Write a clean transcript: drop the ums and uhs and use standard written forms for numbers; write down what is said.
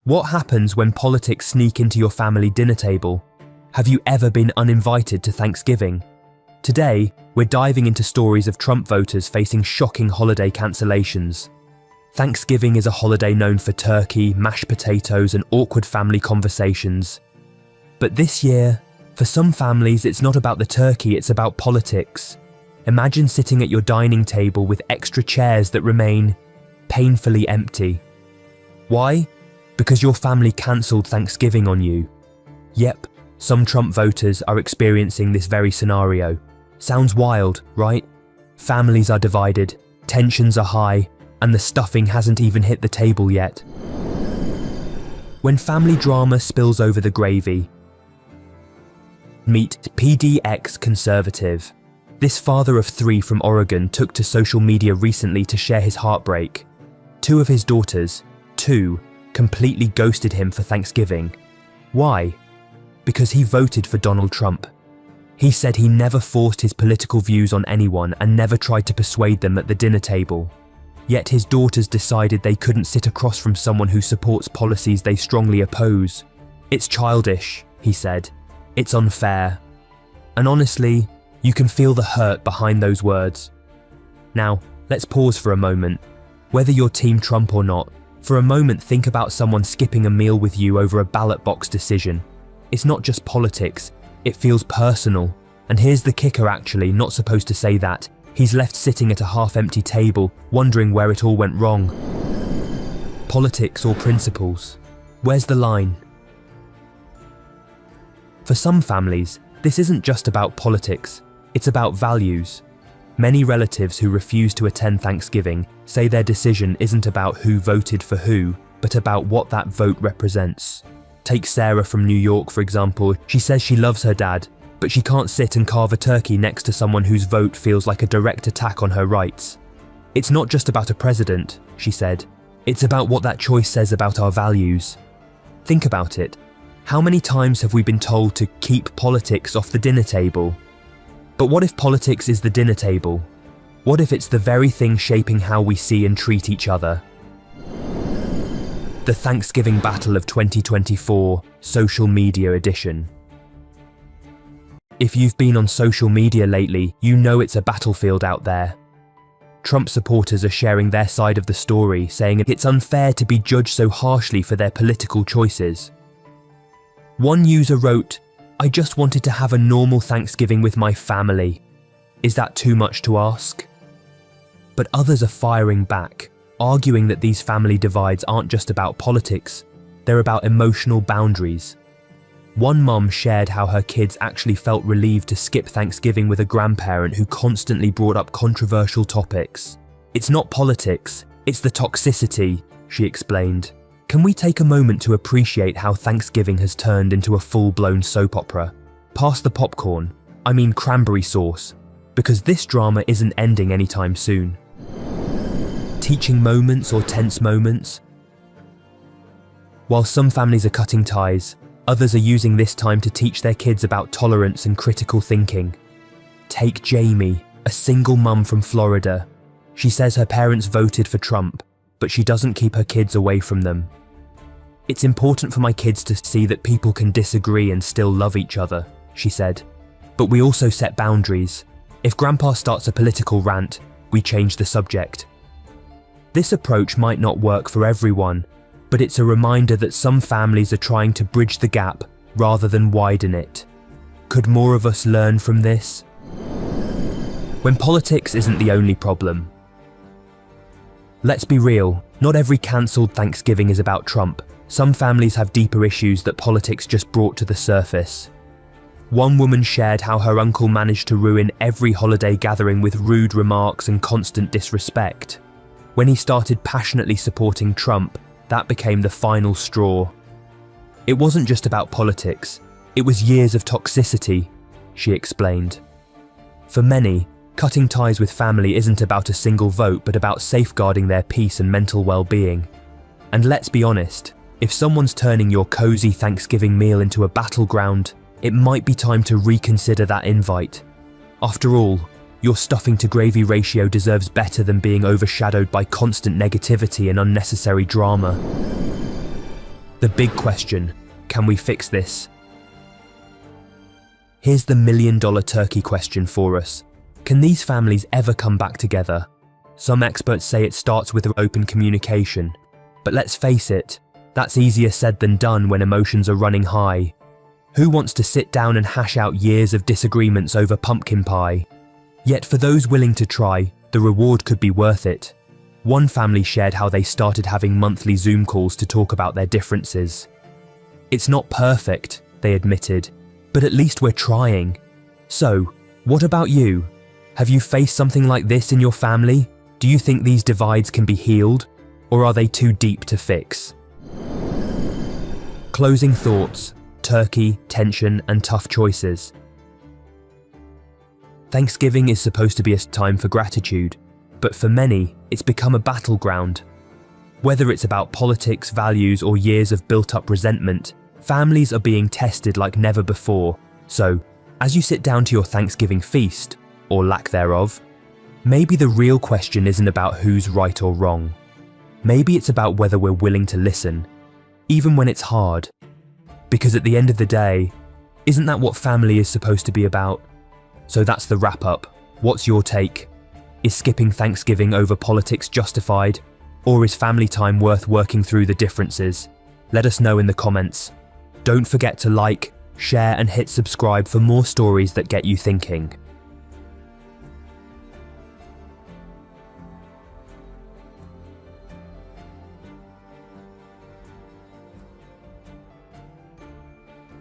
What happens when politics sneak into your family dinner table? Have you ever been uninvited to Thanksgiving? Today, we're diving into stories of Trump voters facing shocking holiday cancellations. Thanksgiving is a holiday known for turkey, mashed potatoes, and awkward family conversations. But this year, for some families, it's not about the turkey, it's about politics. Imagine sitting at your dining table with extra chairs that remain painfully empty. Why? Because your family cancelled Thanksgiving on you. Yep, some Trump voters are experiencing this very scenario. Sounds wild, right? Families are divided, tensions are high, and the stuffing hasn't even hit the table yet. When family drama spills over the gravy. Meet PDX conservative. This father of 3 from Oregon took to social media recently to share his heartbreak. 2 of his daughters, completely ghosted him for Thanksgiving. Why? Because he voted for Donald Trump. He said he never forced his political views on anyone and never tried to persuade them at the dinner table. Yet his daughters decided they couldn't sit across from someone who supports policies they strongly oppose. It's childish, he said. It's unfair. And honestly, you can feel the hurt behind those words. Now, let's pause for a moment. Whether you're Team Trump or not, for a moment think about someone skipping a meal with you over a ballot box decision. It's not just politics, it feels personal. And here's the kicker, actually, not supposed to say that. He's left sitting at a half-empty table, wondering where it all went wrong. Politics or principles? Where's the line? For some families, this isn't just about politics, it's about values. Many relatives who refuse to attend Thanksgiving say their decision isn't about who voted for who, but about what that vote represents. Take Sarah from New York, for example. She says she loves her dad, but she can't sit and carve a turkey next to someone whose vote feels like a direct attack on her rights. It's not just about a president, she said. It's about what that choice says about our values. Think about it. How many times have we been told to keep politics off the dinner table? But what if politics is the dinner table? What if it's the very thing shaping how we see and treat each other? The Thanksgiving Battle of 2024, Social Media Edition. If you've been on social media lately, you know it's a battlefield out there. Trump supporters are sharing their side of the story, saying it's unfair to be judged so harshly for their political choices. One user wrote, "I just wanted to have a normal Thanksgiving with my family. Is that too much to ask?" But others are firing back, arguing that these family divides aren't just about politics, they're about emotional boundaries. One mum shared how her kids actually felt relieved to skip Thanksgiving with a grandparent who constantly brought up controversial topics. "It's not politics, it's the toxicity," she explained. Can we take a moment to appreciate how Thanksgiving has turned into a full-blown soap opera? Pass the popcorn, I mean cranberry sauce, because this drama isn't ending anytime soon. Teaching moments or tense moments? While some families are cutting ties, others are using this time to teach their kids about tolerance and critical thinking. Take Jamie, a single mum from Florida. She says her parents voted for Trump, but she doesn't keep her kids away from them. "It's important for my kids to see that people can disagree and still love each other," she said. "But we also set boundaries. If Grandpa starts a political rant, we change the subject." This approach might not work for everyone, but it's a reminder that some families are trying to bridge the gap rather than widen it. Could more of us learn from this? When politics isn't the only problem. Let's be real, not every cancelled Thanksgiving is about Trump. Some families have deeper issues that politics just brought to the surface. One woman shared how her uncle managed to ruin every holiday gathering with rude remarks and constant disrespect. When he started passionately supporting Trump, that became the final straw. It wasn't just about politics, it was years of toxicity, she explained. For many, cutting ties with family isn't about a single vote, but about safeguarding their peace and mental well-being. And let's be honest, if someone's turning your cozy Thanksgiving meal into a battleground, it might be time to reconsider that invite. After all, your stuffing to gravy ratio deserves better than being overshadowed by constant negativity and unnecessary drama. The big question, can we fix this? Here's the million-dollar turkey question for us. Can these families ever come back together? Some experts say it starts with open communication. But let's face it, that's easier said than done when emotions are running high. Who wants to sit down and hash out years of disagreements over pumpkin pie? Yet for those willing to try, the reward could be worth it. One family shared how they started having monthly Zoom calls to talk about their differences. It's not perfect, they admitted, but at least we're trying. So, what about you? Have you faced something like this in your family? Do you think these divides can be healed, or are they too deep to fix? Closing thoughts, turkey, tension, and tough choices. Thanksgiving is supposed to be a time for gratitude, but for many, it's become a battleground. Whether it's about politics, values, or years of built-up resentment, families are being tested like never before. So, as you sit down to your Thanksgiving feast, or lack thereof, maybe the real question isn't about who's right or wrong. Maybe it's about whether we're willing to listen, even when it's hard. Because at the end of the day, isn't that what family is supposed to be about? So that's the wrap-up. What's your take? Is skipping Thanksgiving over politics justified? Or is family time worth working through the differences? Let us know in the comments. Don't forget to like, share, and hit subscribe for more stories that get you thinking.